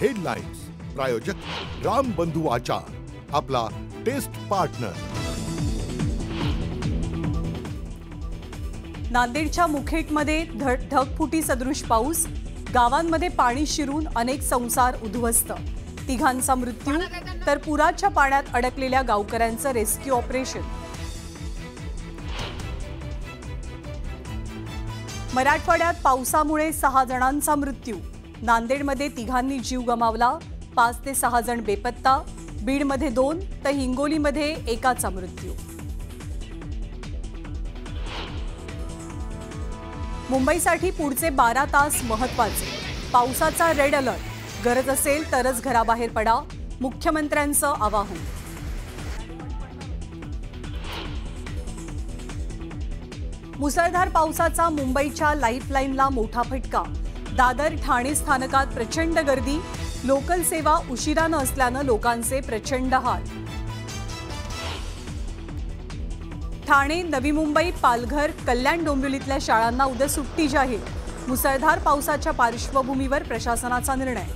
Headlines प्रायोजक राम बंधू आचार, आपला टेस्ट पार्टनर। नांदेडच्या मुखेडमध्ये ढगफुटी सदृश पाऊस, गावांमध्ये पाणी शिरून अनेक संसार उद्ध्वस्त, तिघांचा मृत्यू तर पुराच्या पाण्यात अडकलेल्या गावकऱ्यांचं रेस्क्यू ऑपरेशन। मराठवाड्यात पावसामुळे 6 जणांचा मृत्यू, नांदेडमध्ये तिघांनी जीव गमावला, 5 ते 6 जण बेपत्ता, बीडमध्ये 2 तर हिंगोलीमध्ये एकाचा मृत्यू। मुंबईसाठी पुढचे 12 तास महत्त्वाचे, पावसाचा रेड अलर्ट, गरज असेल तरच घराबाहेर पडा, मुख्यमंत्र्यांचं आवाहन। मुसळधार पावसाचा मुंबईच्या लाईफलाईनला मोठा फटका, दादर ठाणे स्थानकात प्रचंड गर्दी, लोकल सेवा उशिरानं असल्यानं लोकांचे प्रचंड हाल। ठाणे, नवी मुंबई, पालघर, कल्याण डोंबिवलीतल्या शाळांना उद्या सुट्टी जाहीर, मुसळधार पावसाच्या पार्श्वभूमीवर प्रशासनाचा निर्णय।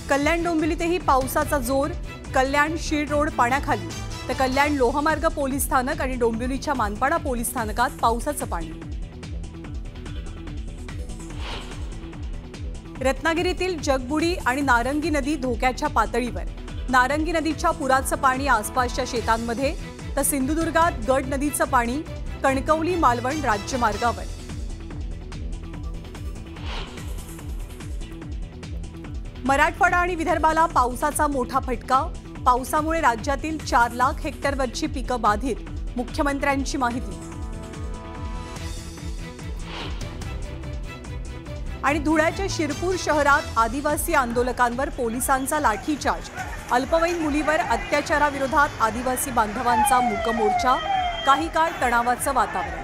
कल्याण डोंबिवलीतही पावसाचा जोर, कल्याण शीळ रोड पाण्याखाली तर कल्याण लोहमार्ग पोलीस स्थानक आणि डोंबिवलीच्या मानपाडा पोलीस स्थानकात पावसाचं पाणी। रत्नागिरीतील जगबुडी आणि नारंगी नदी धोक्याच्या पातळीवर, नारंगी नदीच्या पुराचं पाणी आसपासच्या शेतांमध्ये तर सिंधुदुर्गात गड नदीचं पाणी कणकवली मालवण राज्यमार्गावर। मराठवाडा आणि विदर्भाला पावसाचा मोठा फटका, पावसामुळे राज्यातील 4 लाख हेक्टरवरची पिकं बाधित, मुख्यमंत्र्यांची माहिती। आणि धुळ्याच्या शिरपूर शहरात आदिवासी आंदोलकांवर पोलिसांचा लाठीचार्ज, अल्पवयीन मुलीवर अत्याचाराविरोधात आदिवासी बांधवांचा मूक मोर्चा, काही काळ तणावाचं वातावरण।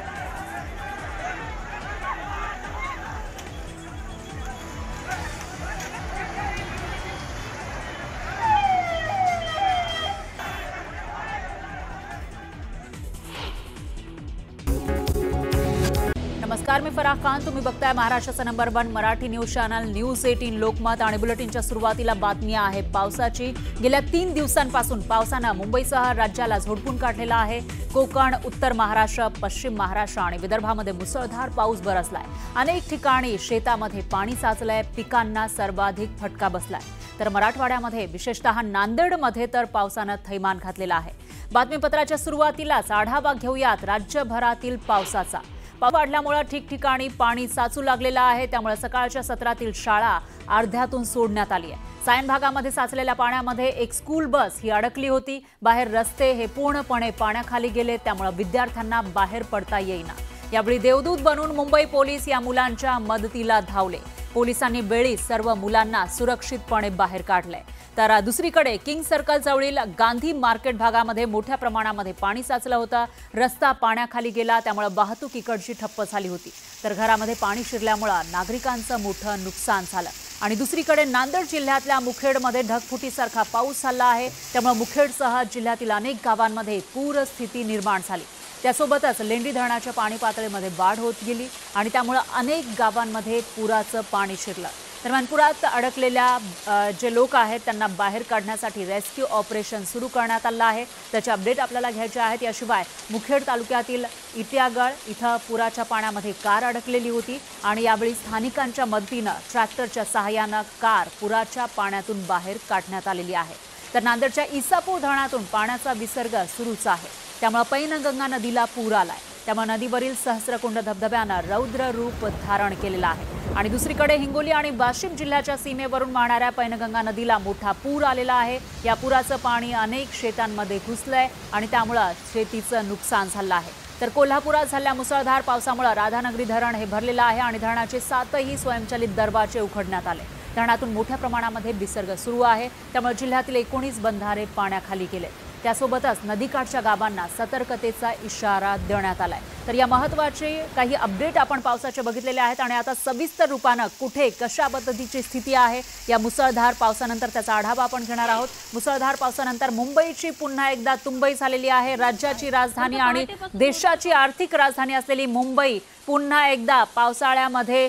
नमस्कार, मी फराह खान, तुम्ही बघताय महाराष्ट्राचा number 1 Marathi news channel news 18 Lokmat. आणि बुलेटिनच्या सुरुवातीला बातमी आहे पावसाची। गेल्या 3 दिवसांपासून पावसानं मुंबईसह राज्याला झोडपून काढलेला आहे। कोकण, उत्तर महाराष्ट्र, पश्चिम महाराष्ट्र आणि विदर्भामध्ये मुसळधार पाऊस बरसलाय। अनेक ठिकाणी शेतामध्ये पाणी साचलंय, पिकांना सर्वाधिक फटका बसलाय। तर मराठवाड्यामध्ये विशेषतः नांदेडमध्ये तर पावसानं थैमान घातलेला आहे। बातमीपत्राच्या सुरुवातीलाच आढावा घेऊयात राज्यभरातील पावसाचा। पाऊस वाढल्यामुळे ठिकठिकाणी पाणी साचू लागलेलं आहे, त्यामुळे सकाळच्या सत्रातील शाळा अर्ध्यातून सोडण्यात आली आहे। सायन भागामध्ये साचलेल्या पाण्यामध्ये एक स्कूल बस ही अडकली होती। बाहेर रस्ते हे पूर्णपणे पाण्याखाली गेले, त्यामुळे विद्यार्थ्यांना बाहेर पडता येईना। यावेळी देवदूत बनून मुंबई पोलीस या मुलांच्या मदतीला धावले। पोलिसांनी वेळीच सर्व मुलांना सुरक्षितपणे बाहेर काढले। तर दुसरीकडे किंग सर्कल जवळील गांधी मार्केट भागामध्ये मोठ्या प्रमाणामध्ये पाणी साचलं होतं। रस्ता पाण्याखाली गेला, त्यामुळे वाहतूक इकडची ठप्प झाली होती। तर घरामध्ये पाणी शिरल्यामुळे नागरिकांचं मोठं नुकसान झालं। आणि दुसरीकडे नांदेड जिल्ह्यातल्या मुखेडमध्ये ढगफुटीसारखा पाऊस झाला आहे, त्यामुळे मुखेडसह जिल्ह्यातील अनेक गावांमध्ये पूरस्थिती निर्माण झाली। त्यासोबतच लेंडी धरणाच्या पाणी पातळीमध्ये वाढ होत गेली आणि त्यामुळे अनेक गावांमध्ये पुराचं पाणी शिरलं। दरम्यान पुरात अडकलेल्या जे लोक आहेत त्यांना बाहेर काढण्यासाठी रेस्क्यू ऑपरेशन सुरू करण्यात आलं आहे। त्याचे अपडेट आपल्याला घ्यायचे आहेत। याशिवाय मुखेड तालुक्यातील इटियागड इथं पुराच्या पाण्यामध्ये कार अडकलेली होती आणि यावेळी स्थानिकांच्या मदतीनं ट्रॅक्टरच्या सहाय्यानं कार पुराच्या पाण्यातून बाहेर काढण्यात आलेली आहे। तर नांदेडच्या इसापूर धरणातून पाण्याचा विसर्ग सुरूच आहे, त्यामुळे पैनगंगा नदीला पूर आलाय। त्यामुळे नदीवरील सहस्रकुंड धबधब्यानं रौद्र रूप धारण केलेलं आहे। आणि दुसरीकडे हिंगोली आणि वाशिम जिल्ह्याच्या सीमेवरून वाहणाऱ्या पैनगंगा नदीला मोठा पूर आलेला आहे। या पुराचं पाणी अनेक शेतांमध्ये घुसलंय आणि त्यामुळे शेतीचं नुकसान झालं आहे। तर कोल्हापुरात झालेल्या मुसळधार पावसामुळे राधानगरी धरण हे भरलेलं आहे आणि धरणाचे 7ही स्वयंचलित दरवाजे उघडण्यात आले। धरणातून मोठ्या प्रमाणामध्ये विसर्ग सुरू आहे, त्यामुळे जिल्ह्यातील 19 बंधारे पाण्याखाली गेले। त्यासोबतच नदीकाठच्या गावांना सतर्कतेचा इशारा देण्यात आलाय। तर या महत्त्वाचे काही अपडेट आपण पावसाचे बघितलेले आहेत आणि आता सविस्तर रूपानं कुठे कशा पद्धतीची स्थिती आहे या मुसळधार पावसानंतर त्याचा आढावा आपण घेणार आहोत। मुसळधार पावसानंतर मुंबईची पुन्हा एकदा तुंबई झालेली आहे। राज्याची राजधानी आणि देशाची आर्थिक राजधानी असलेली मुंबई पुन्हा एकदा पावसाळ्यामध्ये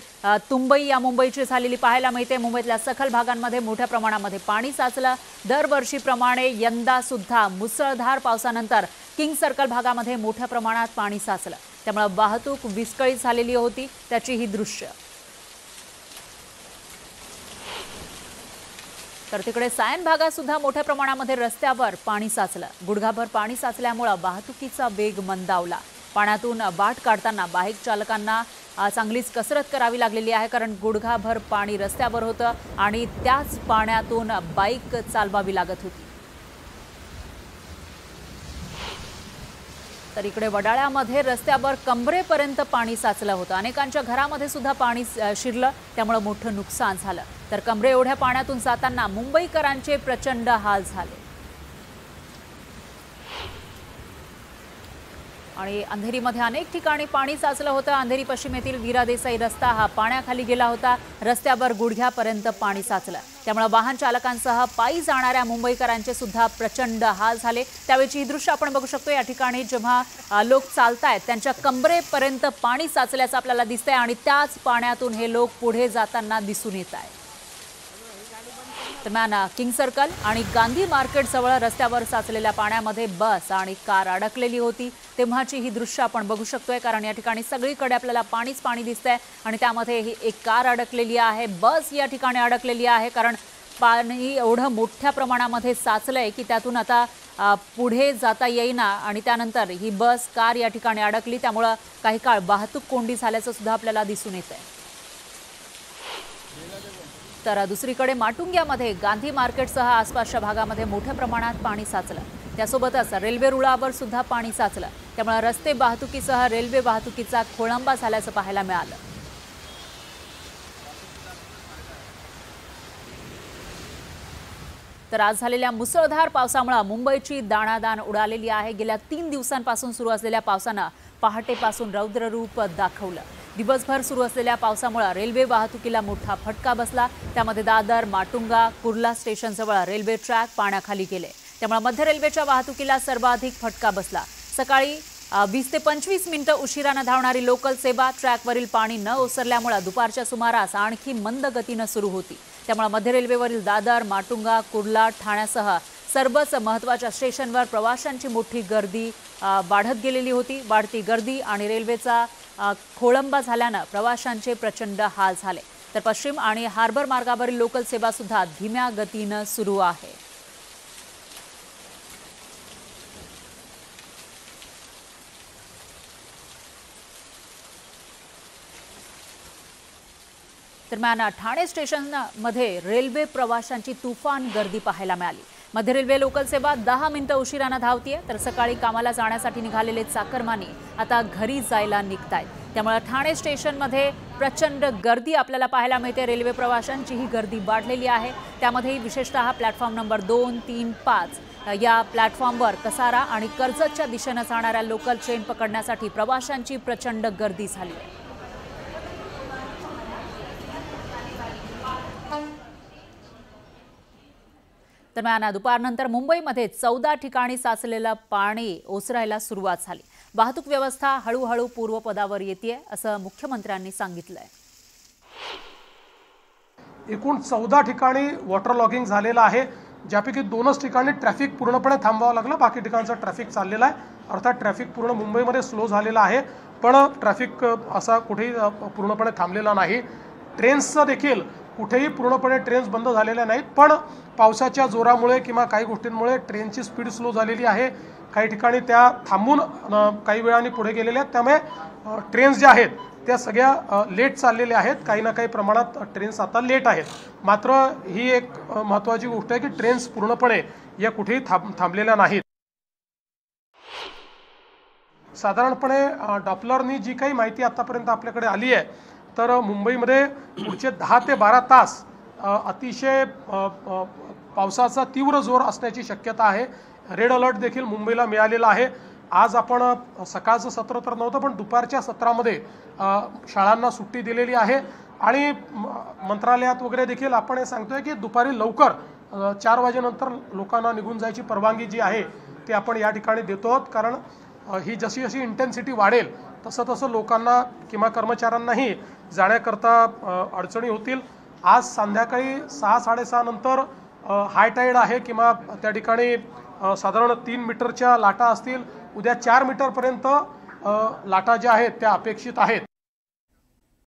तुंबई या मुंबईची झालेली पाहायला मिळते। मुंबईतल्या सखल भागांमध्ये मोठ्या प्रमाणामध्ये पाणी साचलं। दरवर्षीप्रमाणे यंदा सुद्धा मुसळधार पावसानंतर किंग सर्कल भागामध्ये मोठ्या प्रमाणात पाणी साचलं, त्यामुळे वाहतूक विस्कळीत झालेली होती। त्याची ही दृश्य तर तिकडे सायन भागात सुद्धा मोठ्या प्रमाणामध्ये रस्त्यावर पाणी साचलं। गुडघाभर पाणी साचल्यामुळे वाहतुकीचा वेग मंदावला। पाण्यातून वाट काढताना बाईक चालकांना चांगलीच कसरत करावी लागलेली आहे, कारण गुडघाभर पाणी रस्त्यावर होतं आणि त्याच पाण्यातून बाईक चालवावी लागत होती। तर इकडे वडाळ्यामध्ये रस्त्यावर कमरेपर्यंत पाणी साचलं होतं। अनेकांच्या घरामध्ये सुद्धा पाणी शिरलं, त्यामुळे मोठं नुकसान झालं। तर कमरे एवढ्या पाण्यातून जाताना मुंबईकरांचे प्रचंड हाल झाले। आणि अंधेरीमध्ये अनेक ठिकाणी पाणी साचलं होतं। अंधेरी पश्चिमेतील वीरा देसाई रस्ता हा पाण्याखाली गेला होता। रस्त्यावर गुडघ्यापर्यंत पाणी साचलं, त्यामुळे वाहन चालकांसह पायी जाणाऱ्या मुंबईकरांचे सुद्धा प्रचंड हाल झाले। त्यावेळची ही दृश्य आपण बघू शकतो। या ठिकाणी जेव्हा लोक चालतायत त्यांच्या कमरेपर्यंत पाणी साचल्याचं आपल्याला दिसतंय आणि त्याच पाण्यातून हे लोक पुढे जाताना दिसून येत आहेत। दरम्यान किंग सर्कल आणि गांधी मार्केट जवळ रस्त्यावर साचलेल्या पाण्यामध्ये बस आणि कार अडकलेली होती। तेव्हाची ही दृश्य आपण बघू शकतोय, कारण या ठिकाणी सगळीकडे आपल्याला पाणीच पाणी दिसतंय आणि त्यामध्ये ही एक कार अडकलेली आहे, बस या ठिकाणी अडकलेली आहे, कारण पाणी एवढं मोठ्या प्रमाणामध्ये साचलंय की त्यातून आता पुढे जाता येईना आणि त्यानंतर ही बस कार या ठिकाणी अडकली। त्यामुळे काही काळ वाहतूक कोंडी झाल्याचं सुद्धा आपल्याला दिसून येतंय। तर दुसरीकडे माटुंग्यामध्ये गांधी मार्केटसह आसपासच्या भागामध्ये मोठ्या प्रमाणात पाणी साचलं। त्यासोबतच रेल्वे रुळावर सुद्धा पाणी साचलं, त्यामुळे रस्ते वाहतुकीसह रेल्वे वाहतुकीचा खोळंबा झाल्याचं पाहायला मिळालं। तर आज झालेल्या मुसळधार पावसामुळे मुंबईची दाणादाण उडालेली आहे। गेल्या 3 दिवसांपासून सुरू असलेल्या पावसानं पहाटेपासून रौद्र रूप दाखवलं। दिवसभर सुरू असलेल्या पावसामुळे रेल्वे वाहतुकीला मोठा फटका बसला। त्यामध्ये दादर, माटुंगा, कुर्ला स्टेशनजवळ रेल्वे ट्रॅक पाण्याखाली गेले, त्यामुळे मध्य रेल्वेच्या वाहतुकीला सर्वाधिक फटका बसला। सकाळी 20 ते 25 मिनिटं उशिराने धावणारी लोकल सेवा ट्रॅकवरील पाणी न ओसरल्यामुळे दुपारच्या सुमारास आणखी मंद गतीने सुरू होती। त्यामुळे मध्य रेल्वेवरील दादर, माटुंगा, कुर्ला, ठाण्यासह सर्वच महत्त्वाच्या स्टेशनवर प्रवाशांची मोठी गर्दी वाढत गेलेली होती। वाढती गर्दी आणि रेल्वेचा खोळंबा झाल्यानं प्रवाशांचे प्रचंड हाल झाले। तर पश्चिम आणि हार्बर मार्गावरील लोकल सेवा सुद्धा धीम्या गतीने सुरू आहे। दरम्यान ठाणे स्टेशनमध्ये रेल्वे प्रवाशांची तुफान गर्दी पाहायला मिळाली। मध्य रेल्वे लोकल सेवा 10 मिनिटं उशिराने धावतीये, तर सकाळी कामाला जाण्यासाठी निघालेले चाकरमानी आता घरी जायला निघतायत। त्यामुळे ठाणे स्टेशनमध्ये प्रचंड गर्दी आपल्याला पाहायला मिळते। रेल्वे प्रवाशांची ही गर्दी वाढलेली आहे। त्यामध्ये विशेषतः प्लॅटफॉर्म नंबर 2, 3, 5 या प्लॅटफॉर्मवर कसारा आणि कर्जतच्या दिशेने जाणाऱ्या लोकल ट्रेन पकडण्यासाठी प्रवाशांची प्रचंड गर्दी झाली आहे। दरम्यान दुपारनंतर मुंबईमध्ये 14 ठिकाणी साचलेलं पाणी ओसरायला सुरुवात झाली। वाहतूक व्यवस्था हळूहळू पूर्वपदावर येते असं मुख्यमंत्र्यांनी सांगितलंय। एकूण 14 ठिकाणी वॉटर लॉगिंग झालेलं आहे, ज्यापैकी 2च ठिकाणी ट्रॅफिक पूर्णपणे थांबवावं लागलं। बाकी ठिकाणचं ट्रॅफिक चाललेलं आहे, अर्थात ट्रॅफिक पूर्ण मुंबईमध्ये स्लो झालेला आहे, पण ट्रॅफिक असा कुठेही पूर्णपणे थांबलेला नाही। ट्रेन्सचं देखील कुठेही पूर्णपणे ट्रेन्स बंद झालेल्या नाहीत, पण पावसाच्या जोरामुळे किंवा काही गोष्टींमुळे ट्रेनची स्पीड स्लो झालेली आहे। काही ठिकाणी त्या थांबून काही वेळाने पुढे गेलेल्या आहेत, त्यामुळे ट्रेन्स ज्या आहेत त्या सगळ्या लेट चाललेल्या आहेत। काही ना काही प्रमाणात ट्रेन्स आता लेट आहेत। मात्र ही एक महत्त्वाची गोष्ट आहे की ट्रेन्स पूर्णपणे या कुठेही थांबलेल्या नाहीत। साधारणपणे डॉपलरनी जी काही माहिती आतापर्यंत आपल्याकडे आली आहे, तर मुंबईमध्ये पुढचे 10 ते 12 तास अतिशय पावसाचा तीव्र जोर असण्याची शक्यता आहे। रेड अलर्ट देखील मुंबईला मिळालेला आहे आज आपण सकाळचं सत्र तर नव्हतं पण दुपारच्या सत्रामध्ये शाळांना सुट्टी दिलेली आहे आणि मंत्रालयात वगैरे देखील आपण हे सांगतोय की दुपारी लवकर 4 वाजेनंतर लोकांना निघून जायची परवानगी जी आहे ती आपण या ठिकाणी देतो आहोत, कारण ही जशी जशी इंटेन्सिटी वाढेल तसं तसं लोकांना किंवा कर्मचाऱ्यांनाही जाण्याकरता अडचणी होतील। आज संध्याकाळी 6-6:30 नंतर हाय टाईड आहे किंवा त्या ठिकाणी साधारण 3 मीटरच्या लाटा असतील। उद्या 4 मीटरपर्यंत लाटा ज्या आहेत त्या अपेक्षित आहेत।